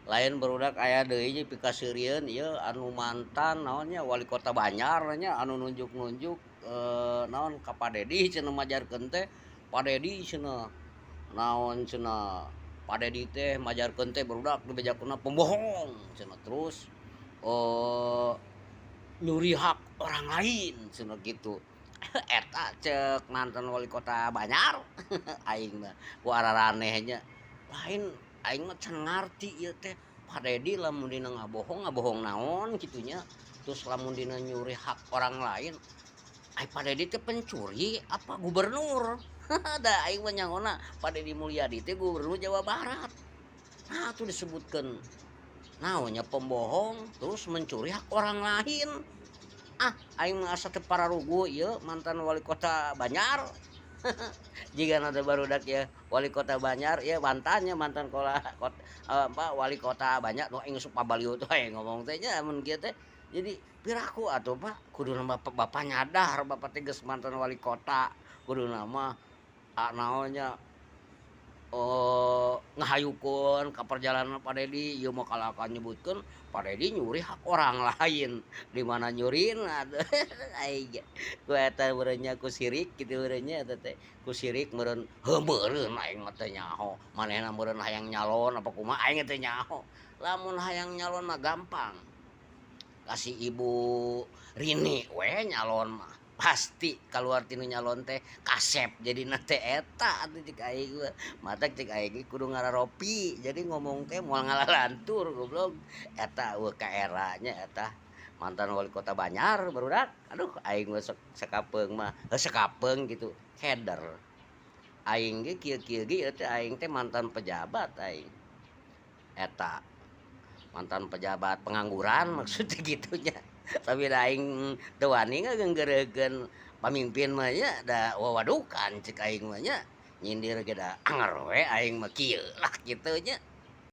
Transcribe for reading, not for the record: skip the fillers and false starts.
Lain barudak aya deui nya pikaseureun ieu anu mantan naonnya wali kota Banjar nya anu nunjuk-nunjuk naon ka Pak Dedi cenah majarkeun teh Pak Dedi cenah naon cenah Pak Dedi teh majarkeun teh barudak di bejakeunna pembohong cenah terus eh nyuri hak orang lain cenah gitu. Eta cek mantan wali kota Banjar aing mah ku araraneh nya lain aing mah can ngarti ieu teh Pak Dedi lamun dina ngabohong ngabohong naon kitunya terus lamun dina nyuri hak orang lain ai Pak Dedi teh pencuri apa gubernur da aing mah nyangona Pak Dedi Mulyadi teh gubernur Jawa Barat nah tuh disebutkeun naonnya pembohong terus mencuri hak orang lain aing mah asa teu pararugu ieu mantan wali kota Banjar jika ada barudak ya wali kota Banjar ya mantannya mantan wali kota banyak nu aing supa balieu tuh ngomong teh nya mun kieu teh jadi piraku atuh Pak kudu bapak bapak nyadar bapak teh geus mantan wali kota kudu nama naonnya ngahayukeun ka perjalanan Pak Dedi ieu mah kalakan nyebutkeun Pak Dedi nyuri hak orang lain di mana nyurina aing ku eta meureun nya ku sirik kitu meureun nya eta teh ku sirik meureun meureun aing mah teu nyaho manehna meureun hayang nyalon apa kumaha aing teh nyaho lamun hayang nyalon mah gampang kasih Ibu Rini we nyalon mah pasti keluar tinu nyalon teh kasep jadi teh eta atuh cik aing mata cik aing kudu ngararopi jadi ngomong teh moal ngalalantur goblok eta ka eranya eta mantan wali kota Banjar barudak aduh aing mah sakapeung mah sakapeung gitu header aing ge kieu-kieu ge teh aing teh mantan pejabat aing eta mantan pejabat pengangguran maksudnya gitunya tapi da aing teu wani nggeureukeun pamimpin mah nya da wawadukan cek aing mah nya nyindir ge da anger we aing mah kieu lah kitu nya